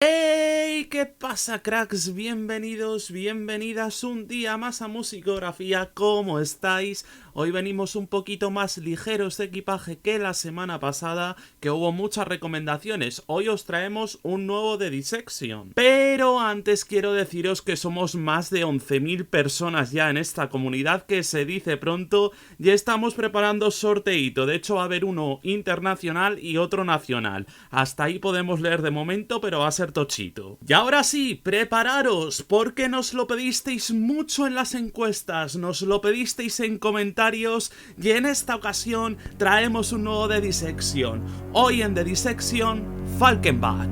¡Hey! ¿Qué pasa, cracks? Bienvenidos, bienvenidas un día más a Musicografía. ¿Cómo estáis? Hoy venimos un poquito más ligeros de equipaje que la semana pasada, que hubo muchas recomendaciones. Hoy os traemos un nuevo de Dissection. Pero antes quiero deciros que somos más de 11.000 personas ya en esta comunidad, que se dice pronto. Ya estamos preparando sorteito. De hecho va a haber uno internacional y otro nacional. Hasta ahí podemos leer de momento, pero va a ser tochito. Y ahora sí, prepararos, porque nos lo pedisteis mucho en las encuestas, nos lo pedisteis en comentarios, y en esta ocasión traemos un nuevo de Dissection. Hoy en The Dissection, Falkenbach.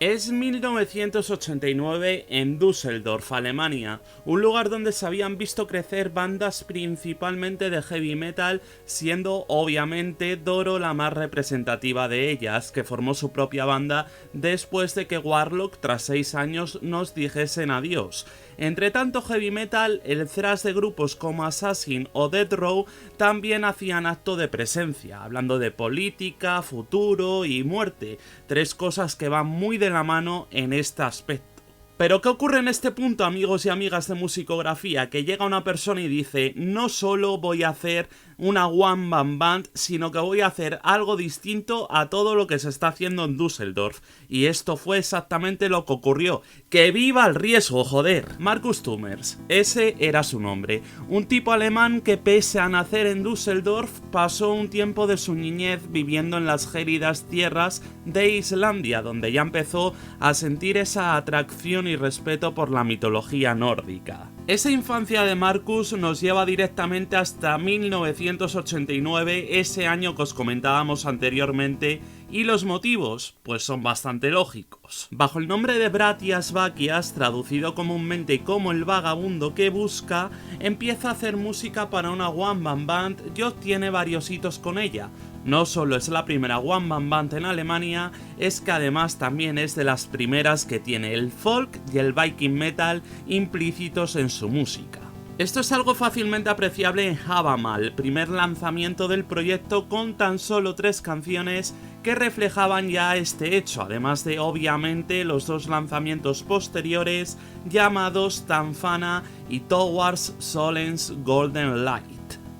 Es 1989 en Düsseldorf, Alemania, un lugar donde se habían visto crecer bandas principalmente de heavy metal, siendo obviamente Doro la más representativa de ellas, que formó su propia banda después de que Warlock tras 6 años nos dijesen adiós. Entre tanto heavy metal, el thrash de grupos como Assassin o Death Row también hacían acto de presencia, hablando de política, futuro y muerte, tres cosas que van muy de la mano en este aspecto. Pero ¿qué ocurre en este punto, amigos y amigas de Musicografía? Que llega una persona y dice: no solo voy a hacer una one man band, sino que voy a hacer algo distinto a todo lo que se está haciendo en Düsseldorf. Y esto fue exactamente lo que ocurrió. ¡Que viva el riesgo, joder! Markus Thümmers, ese era su nombre. Un tipo alemán que, pese a nacer en Düsseldorf, pasó un tiempo de su niñez viviendo en las gélidas tierras de Islandia, donde ya empezó a sentir esa atracción y respeto por la mitología nórdica. Esa infancia de Markus nos lleva directamente hasta 1989, ese año que os comentábamos anteriormente, y los motivos, pues son bastante lógicos. Bajo el nombre de Bratias Bakias, traducido comúnmente como el vagabundo que busca, empieza a hacer música para una one man band y obtiene varios hitos con ella. No solo es la primera one man band en Alemania, es que además también es de las primeras que tiene el folk y el viking metal implícitos en su música. Esto es algo fácilmente apreciable en Havamal, primer lanzamiento del proyecto con tan solo 3 canciones que reflejaban ya este hecho, además de obviamente los 2 lanzamientos posteriores llamados Tanfana y Towards Solens Golden Light.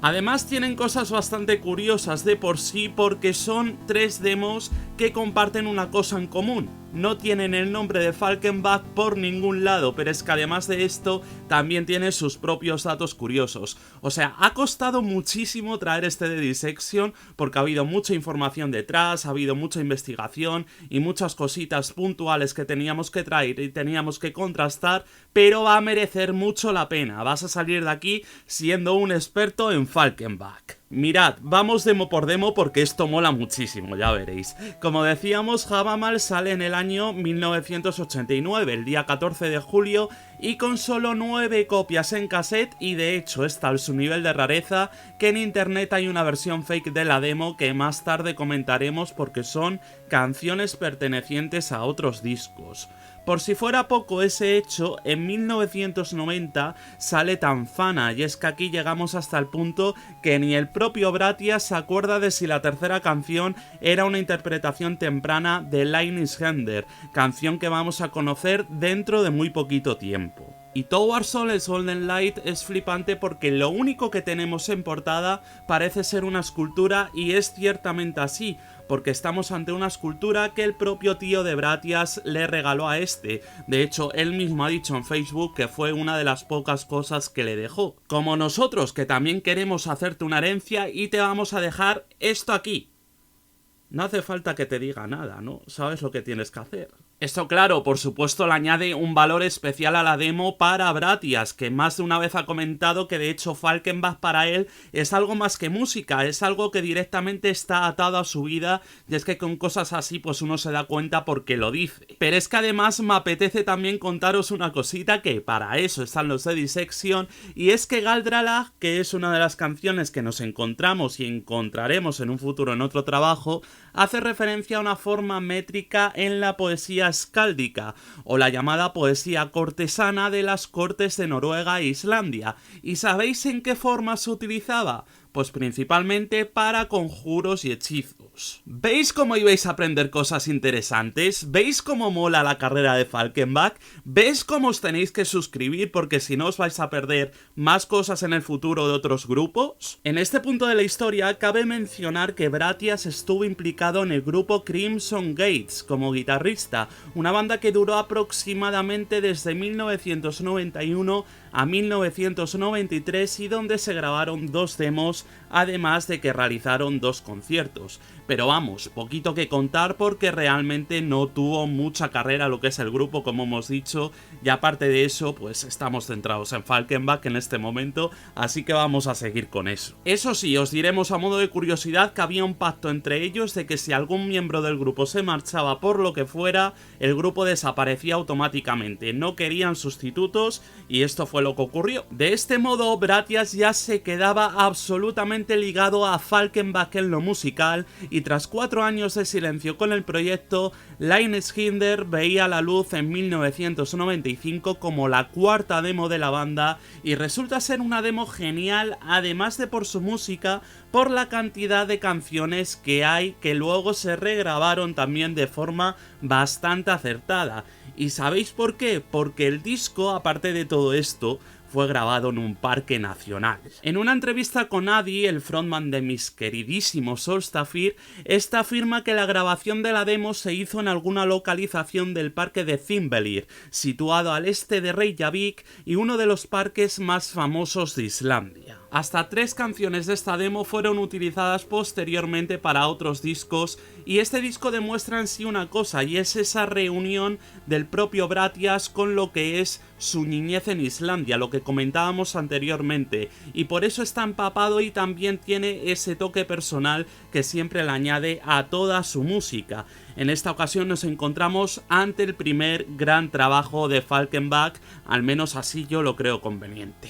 Además tienen cosas bastante curiosas de por sí, porque son 3 demos que comparten una cosa en común. No tienen el nombre de Falkenbach por ningún lado, pero es que además de esto también tiene sus propios datos curiosos. O sea, ha costado muchísimo traer este de Dissection porque ha habido mucha información detrás, ha habido mucha investigación y muchas cositas puntuales que teníamos que traer y teníamos que contrastar, pero va a merecer mucho la pena. Vas a salir de aquí siendo un experto en Falkenbach. Mirad, vamos demo por demo porque esto mola muchísimo, ya veréis. Como decíamos, Havamal sale en el año 1989, el día 14 de julio, y con solo 9 copias en cassette, y de hecho es tal su nivel de rareza que en internet hay una versión fake de la demo que más tarde comentaremos porque son canciones pertenecientes a otros discos. Por si fuera poco ese hecho, en 1990 sale Tanfana, y es que aquí llegamos hasta el punto que ni el propio Bratias se acuerda de si la tercera canción era una interpretación temprana de Line is Hender, canción que vamos a conocer dentro de muy poquito tiempo. Y Towards Solens Golden Light es flipante porque lo único que tenemos en portada parece ser una escultura, y es ciertamente así, porque estamos ante una escultura que el propio tío de Bratias le regaló a este. De hecho, él mismo ha dicho en Facebook que fue una de las pocas cosas que le dejó. Como nosotros, que también queremos hacerte una herencia y te vamos a dejar esto aquí. No hace falta que te diga nada, ¿no? Sabes lo que tienes que hacer. Esto, claro, por supuesto le añade un valor especial a la demo para Bratias, que más de una vez ha comentado que de hecho Falkenbach para él es algo más que música, es algo que directamente está atado a su vida, y es que con cosas así pues uno se da cuenta porque lo dice. Pero es que además me apetece también contaros una cosita, que para eso están los de Dissection, y es que Galdralag, que es una de las canciones que nos encontramos y encontraremos en un futuro en otro trabajo, hace referencia a una forma métrica en la poesía poesía skáldica, o la llamada poesía cortesana de las cortes de Noruega e Islandia. ¿Y sabéis en qué forma se utilizaba? Pues principalmente para conjuros y hechizos. ¿Veis cómo ibais a aprender cosas interesantes? ¿Veis cómo mola la carrera de Falkenbach? ¿Veis cómo os tenéis que suscribir porque si no os vais a perder más cosas en el futuro de otros grupos? En este punto de la historia cabe mencionar que Bratias estuvo implicado en el grupo Crimson Gates como guitarrista, una banda que duró aproximadamente desde 1991 a 1993 y donde se grabaron 2 demos, además de que realizaron 2 conciertos. Pero vamos, poquito que contar porque realmente no tuvo mucha carrera lo que es el grupo, como hemos dicho, y aparte de eso, pues estamos centrados en Falkenbach en este momento, así que vamos a seguir con eso. Eso sí, os diremos a modo de curiosidad que había un pacto entre ellos de que si algún miembro del grupo se marchaba por lo que fuera, el grupo desaparecía automáticamente, no querían sustitutos y esto fue lo que ocurrió. De este modo, Bratias ya se quedaba absolutamente ligado a Falkenbach en lo musical y tras 4 años de silencio con el proyecto, Lineshinder veía la luz en 1995 como la 4ª demo de la banda y resulta ser una demo genial, además de por su música, por la cantidad de canciones que hay que luego se regrabaron también de forma bastante acertada. ¿Y sabéis por qué? Porque el disco, aparte de todo esto, fue grabado en un parque nacional. En una entrevista con Adi, el frontman de mis queridísimos Solstafir, esta afirma que la grabación de la demo se hizo en alguna localización del parque de Þingvellir, situado al este de Reykjavik y uno de los parques más famosos de Islandia. Hasta 3 canciones de esta demo fueron utilizadas posteriormente para otros discos y este disco demuestra en sí una cosa y es esa reunión del propio Bratias con lo que es su niñez en Islandia, lo que comentábamos anteriormente, y por eso está empapado y también tiene ese toque personal que siempre le añade a toda su música. En esta ocasión nos encontramos ante el primer gran trabajo de Falkenbach, al menos así yo lo creo conveniente.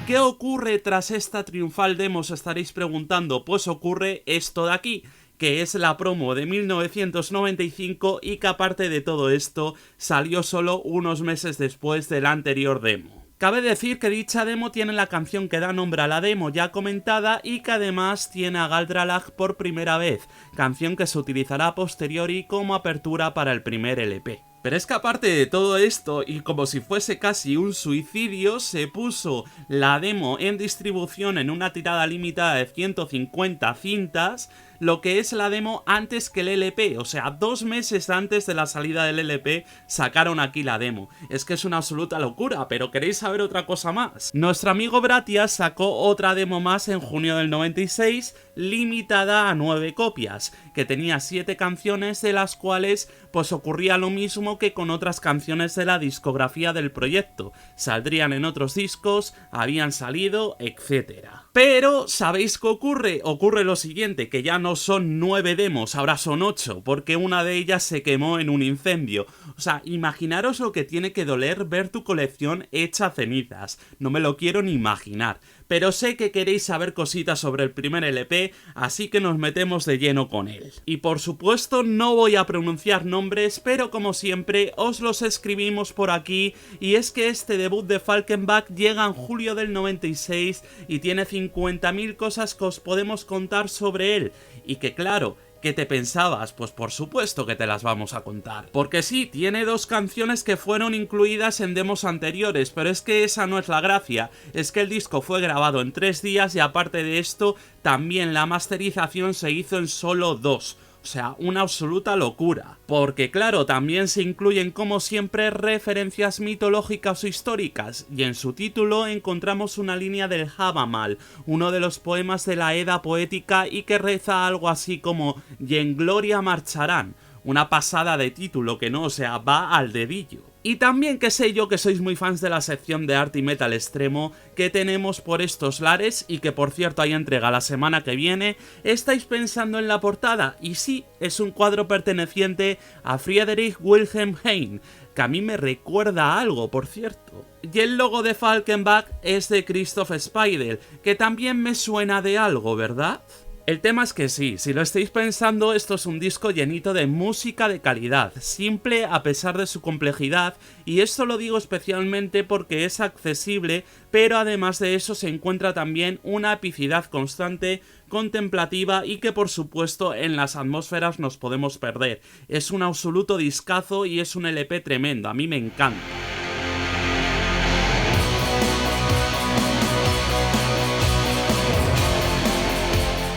¿Qué ocurre tras esta triunfal demo? Os estaréis preguntando. Pues ocurre esto de aquí, que es la promo de 1995 y que aparte de todo esto salió solo unos meses después de la anterior demo. Cabe decir que dicha demo tiene la canción que da nombre a la demo ya comentada y que además tiene a Galdralag por primera vez, canción que se utilizará a posteriori como apertura para el primer LP. Pero es que aparte de todo esto, y como si fuese casi un suicidio, se puso la demo en distribución en una tirada limitada de 150 cintas, lo que es la demo antes que el LP, o sea, 2 meses antes de la salida del LP sacaron aquí la demo. Es que es una absoluta locura, pero ¿queréis saber otra cosa más? Nuestro amigo Bratias sacó otra demo más en junio del 96, limitada a 9 copias, que tenía 7 canciones de las cuales pues ocurría lo mismo que con otras canciones de la discografía del proyecto, saldrían en otros discos, habían salido, etc. Pero, ¿sabéis qué ocurre? Ocurre lo siguiente, que ya no son 9 demos, ahora son 8, porque una de ellas se quemó en un incendio. O sea, imaginaros lo que tiene que doler ver tu colección hecha cenizas, no me lo quiero ni imaginar. Pero sé que queréis saber cositas sobre el primer LP, así que nos metemos de lleno con él. Y por supuesto no voy a pronunciar nombres, pero como siempre os los escribimos por aquí, y es que este debut de Falkenbach llega en julio del 96 y tiene 50.000 cosas que os podemos contar sobre él, y que claro, ¿qué te pensabas? Pues por supuesto que te las vamos a contar. Porque sí, tiene 2 canciones que fueron incluidas en demos anteriores, pero es que esa no es la gracia, es que el disco fue grabado en 3 días y aparte de esto, también la masterización se hizo en solo 2. O sea, una absoluta locura. Porque claro, también se incluyen como siempre referencias mitológicas o históricas, y en su título encontramos una línea del Havamal, uno de los poemas de la Edda poética y que reza algo así como "Y en gloria marcharán", una pasada de título que no, o sea, va al dedillo. Y también que sé yo que sois muy fans de la sección de arte y metal extremo que tenemos por estos lares y que por cierto hay entrega la semana que viene, estáis pensando en la portada y sí, es un cuadro perteneciente a Friedrich Wilhelm Heine, que a mí me recuerda a algo, por cierto. Y el logo de Falkenbach es de Christoph Speidel, que también me suena de algo, ¿verdad? El tema es que sí, si lo estáis pensando, esto es un disco llenito de música de calidad, simple a pesar de su complejidad, y esto lo digo especialmente porque es accesible, pero además de eso se encuentra también una epicidad constante, contemplativa y que por supuesto en las atmósferas nos podemos perder. Es un absoluto discazo y es un LP tremendo, a mí me encanta.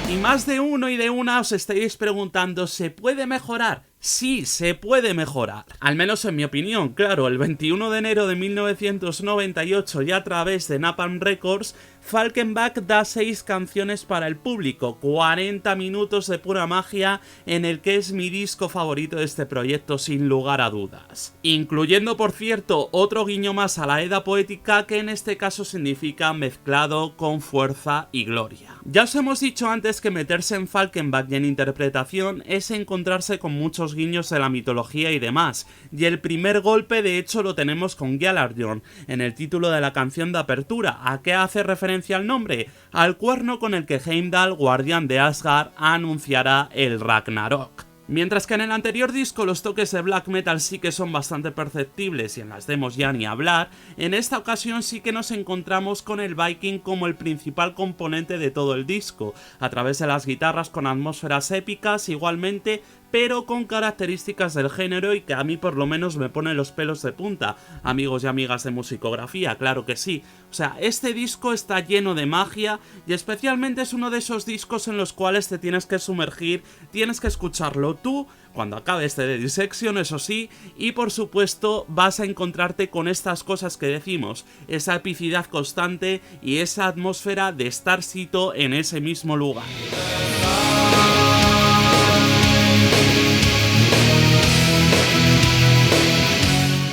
Y más de uno y de una os estaréis preguntando, ¿se puede mejorar? Sí, se puede mejorar. Al menos en mi opinión, claro, el 21 de enero de 1998 y a través de Napalm Records, Falkenbach da 6 canciones para el público, 40 minutos de pura magia en el que es mi disco favorito de este proyecto sin lugar a dudas. Incluyendo, por cierto, otro guiño más a la Edda poética que en este caso significa mezclado con fuerza y gloria. Ya os hemos dicho antes que meterse en Falkenbach y en interpretación es encontrarse con muchos guiños de la mitología y demás, y el primer golpe de hecho lo tenemos con Gjallarhorn, en el título de la canción de apertura. ¿A qué hace referencia el nombre? Al cuerno con el que Heimdall, guardián de Asgard, anunciará el Ragnarok. Mientras que en el anterior disco los toques de black metal sí que son bastante perceptibles y en las demos ya ni hablar, en esta ocasión sí que nos encontramos con el Viking como el principal componente de todo el disco, a través de las guitarras con atmósferas épicas igualmente, pero con características del género y que a mí por lo menos me pone los pelos de punta, amigos y amigas de musicografía, claro que sí. O sea, este disco está lleno de magia y especialmente es uno de esos discos en los cuales te tienes que sumergir, tienes que escucharlo tú, cuando acabe este de Dissection, eso sí, y por supuesto vas a encontrarte con estas cosas que decimos, esa epicidad constante y esa atmósfera de estar sito en ese mismo lugar.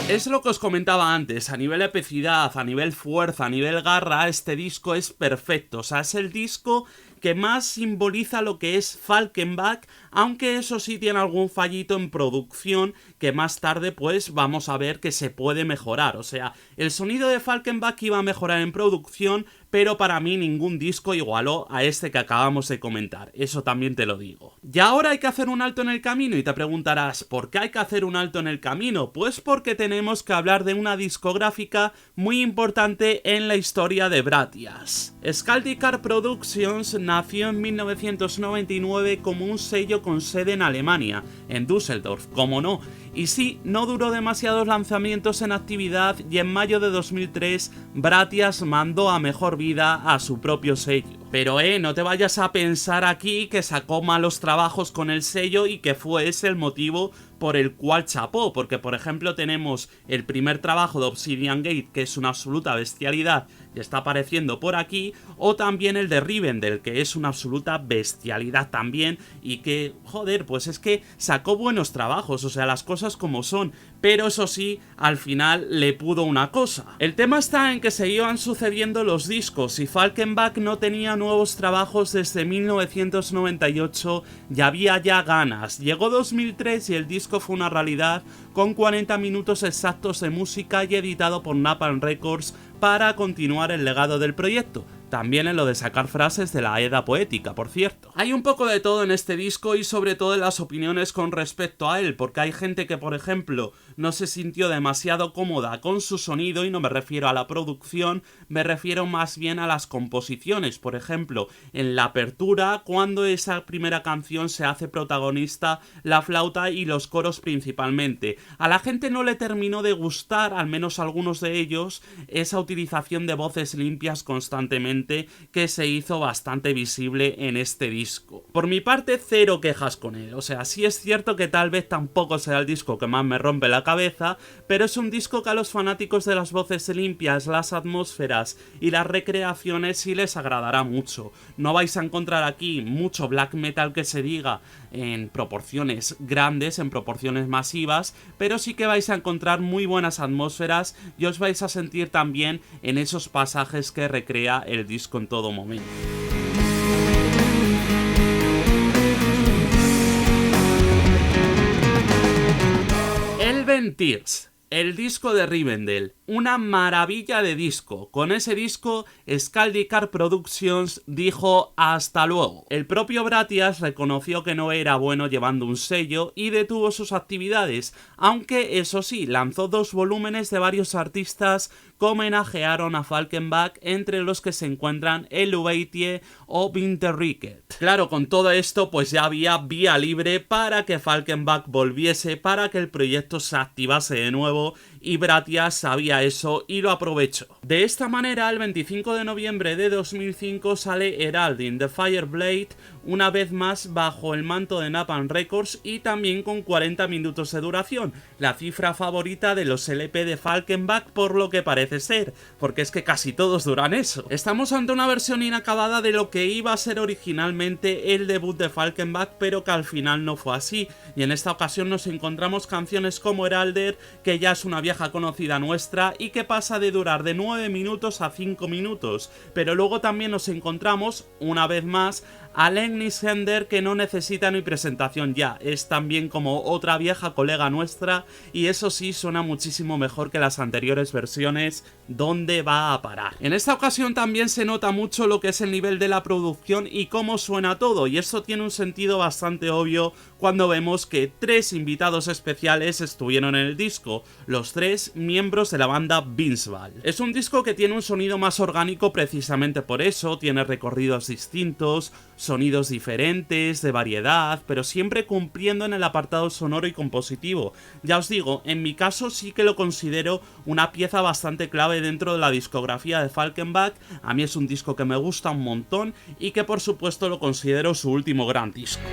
Es lo que os comentaba antes, a nivel epicidad, a nivel fuerza, a nivel garra, este disco es perfecto, o sea, es el disco que más simboliza lo que es Falkenbach, aunque eso sí tiene algún fallito en producción que más tarde pues vamos a ver que se puede mejorar. O sea, el sonido de Falkenbach iba a mejorar en producción, pero para mí ningún disco igualó a este que acabamos de comentar, eso también te lo digo. Y ahora hay que hacer un alto en el camino y te preguntarás, ¿por qué hay que hacer un alto en el camino? Pues porque tenemos que hablar de una discográfica muy importante en la historia de Bratias. Skaldicar Productions nació en 1999 como un sello con sede en Alemania, en Düsseldorf, como no, y sí, no duró demasiados lanzamientos en actividad y en mayo de 2003 Bratias mandó a mejor vida a su propio sello. Pero no te vayas a pensar aquí que sacó malos trabajos con el sello y que fue ese el motivo por el cual chapó, porque por ejemplo tenemos el primer trabajo de Obsidian Gate, que es una absoluta bestialidad y está apareciendo por aquí, o también el de Rivendell, que es una absoluta bestialidad también y que, joder, pues es que sacó buenos trabajos, o sea, las cosas como son, pero eso sí, al final le pudo una cosa. El tema está en que se iban sucediendo los discos y Falkenbach no tenía nuevos trabajos desde 1998 y había ya ganas. Llegó 2003 y el disco fue una realidad con 40 minutos exactos de música y editado por Napalm Records para continuar el legado del proyecto. También en lo de sacar frases de la Edda poética, por cierto. Hay un poco de todo en este disco y sobre todo en las opiniones con respecto a él, porque hay gente que, por ejemplo, no se sintió demasiado cómoda con su sonido, y no me refiero a la producción, me refiero más bien a las composiciones. Por ejemplo, en la apertura, cuando esa primera canción se hace protagonista la flauta y los coros principalmente. A la gente no le terminó de gustar, al menos a algunos de ellos, esa utilización de voces limpias constantemente ambiente que se hizo bastante visible en este disco. Por mi parte, cero quejas con él, o sea, sí es cierto que tal vez tampoco sea el disco que más me rompe la cabeza, pero es un disco que a los fanáticos de las voces limpias, las atmósferas y las recreaciones sí les agradará mucho. No vais a encontrar aquí mucho black metal que se diga en proporciones grandes, en proporciones masivas, pero sí que vais a encontrar muy buenas atmósferas y os vais a sentir también en esos pasajes que recrea el disco en todo momento. Elven Tears, el disco de Rivendell, una maravilla de disco. Con ese disco, Skaldikar Productions dijo hasta luego. El propio Bratias reconoció que no era bueno llevando un sello y detuvo sus actividades, aunque eso sí, lanzó 2 volúmenes de varios artistas que homenajearon a Falkenbach, entre los que se encuentran Eluveitie o Winterriket. Claro, con todo esto pues ya había vía libre para que Falkenbach volviese, para que el proyecto se activase de nuevo, y Bratias sabía eso y lo aprovechó. De esta manera, el 25 de noviembre de 2005 sale Heralding the Fireblade, una vez más bajo el manto de Napalm Records y también con 40 minutos de duración, la cifra favorita de los LP de Falkenbach por lo que parece ser, porque es que casi todos duran eso. Estamos ante una versión inacabada de lo que iba a ser originalmente el debut de Falkenbach, pero que al final no fue así, y en esta ocasión nos encontramos canciones como Heralder, que ya es una vieja conocida nuestra y que pasa de durar de 9 minutos a 5 minutos, pero luego también nos encontramos, una vez más, a Legnis Hender, que no necesita ni presentación ya, es también como otra vieja colega nuestra y eso sí suena muchísimo mejor que las anteriores versiones. ¿Dónde va a parar? En esta ocasión también se nota mucho lo que es el nivel de la producción y cómo suena todo, y eso tiene un sentido bastante obvio cuando vemos que 3 invitados especiales estuvieron en el disco, los 3 miembros de la banda Vinceval. Es un disco que tiene un sonido más orgánico precisamente por eso, tiene recorridos distintos, sonidos diferentes, de variedad, pero siempre cumpliendo en el apartado sonoro y compositivo. Ya os digo, en mi caso sí que lo considero una pieza bastante clave dentro de la discografía de Falkenbach. A mí es un disco que me gusta un montón y que por supuesto lo considero su último gran disco.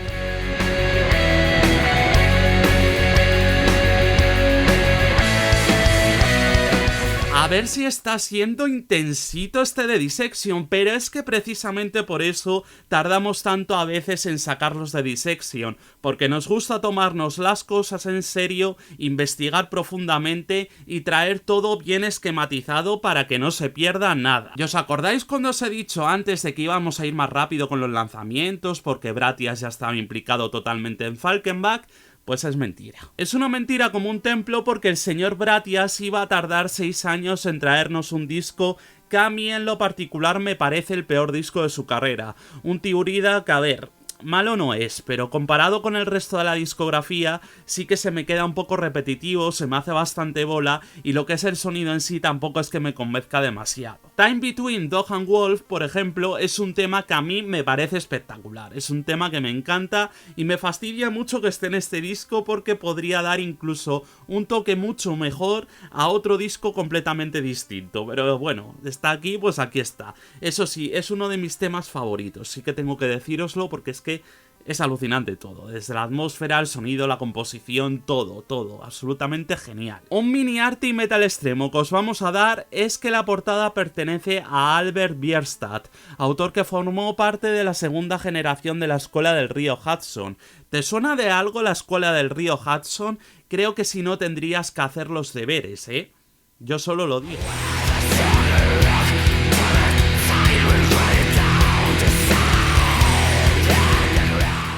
A ver si está siendo intensito este de Dissection, pero es que precisamente por eso tardamos tanto a veces en sacarlos de Dissection, porque nos gusta tomarnos las cosas en serio, investigar profundamente y traer todo bien esquematizado para que no se pierda nada. ¿Y os acordáis cuando os he dicho antes de que íbamos a ir más rápido con los lanzamientos porque Bratias ya estaba implicado totalmente en Falkenbach? Pues es mentira. Es una mentira como un templo, porque el señor Bratias iba a tardar 6 años en traernos un disco que a mí en lo particular me parece el peor disco de su carrera. Un Tiurida que, a ver, malo no es, pero comparado con el resto de la discografía sí que se me queda un poco repetitivo, se me hace bastante bola y lo que es el sonido en sí tampoco es que me convenzca demasiado. Time Between Dog and Wolf, por ejemplo, es un tema que a mí me parece espectacular, es un tema que me encanta y me fastidia mucho que esté en este disco porque podría dar incluso un toque mucho mejor a otro disco completamente distinto, pero bueno, está aquí, pues aquí está. Eso sí, es uno de mis temas favoritos, sí que tengo que decíroslo porque es que es alucinante todo, desde la atmósfera, el sonido, la composición, todo, absolutamente genial. Un mini arte y metal extremo que os vamos a dar es que la portada pertenece a Albert Bierstadt, autor que formó parte de la segunda generación de la Escuela del Río Hudson. ¿Te suena de algo la Escuela del Río Hudson? Creo que si no tendrías que hacer los deberes, ¿eh? Yo solo lo digo.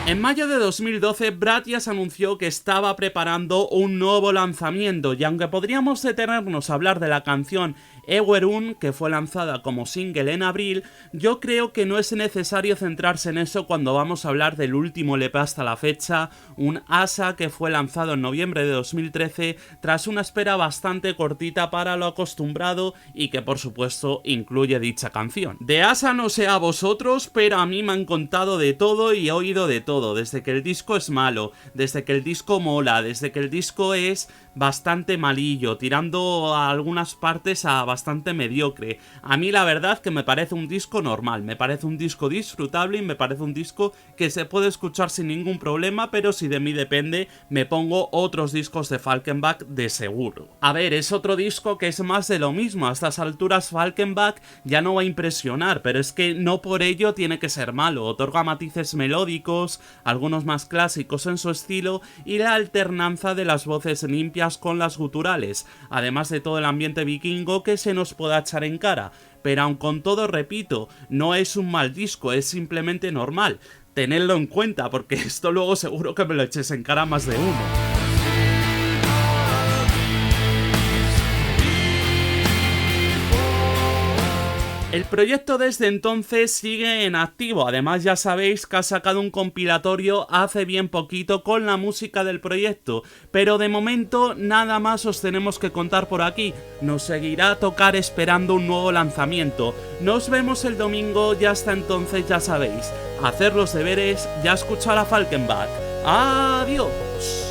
En mayo de 2012, Bratias anunció que estaba preparando un nuevo lanzamiento, y aunque podríamos detenernos a hablar de la canción Ewerun, que fue lanzada como single en abril, yo creo que no es necesario centrarse en eso cuando vamos a hablar del último LP hasta la fecha, un Asa que fue lanzado en noviembre de 2013 tras una espera bastante cortita para lo acostumbrado y que por supuesto incluye dicha canción. De Asa no sé a vosotros, pero a mí me han contado de todo y he oído de todo, desde que el disco es malo, desde que el disco mola, desde que el disco es bastante malillo, tirando a algunas partes a bastante mediocre. A mí la verdad que me parece un disco normal, me parece un disco disfrutable y me parece un disco que se puede escuchar sin ningún problema, pero si de mí depende me pongo otros discos de Falkenbach de seguro. A ver, es otro disco que es más de lo mismo. A estas alturas Falkenbach ya no va a impresionar, pero es que no por ello tiene que ser malo. Otorga matices melódicos, algunos más clásicos en su estilo y la alternanza de las voces limpias con las guturales, además de todo el ambiente vikingo que se nos pueda echar en cara. Pero aun con todo, repito, no es un mal disco, es simplemente normal. Tenedlo en cuenta porque esto luego seguro que me lo eches en cara más de uno. El proyecto desde entonces sigue en activo, además ya sabéis que ha sacado un compilatorio hace bien poquito con la música del proyecto, pero de momento nada más os tenemos que contar por aquí, nos seguirá a tocar esperando un nuevo lanzamiento. Nos vemos el domingo y hasta entonces ya sabéis, hacer los deberes y a escuchar a Falkenbach. ¡Adiós!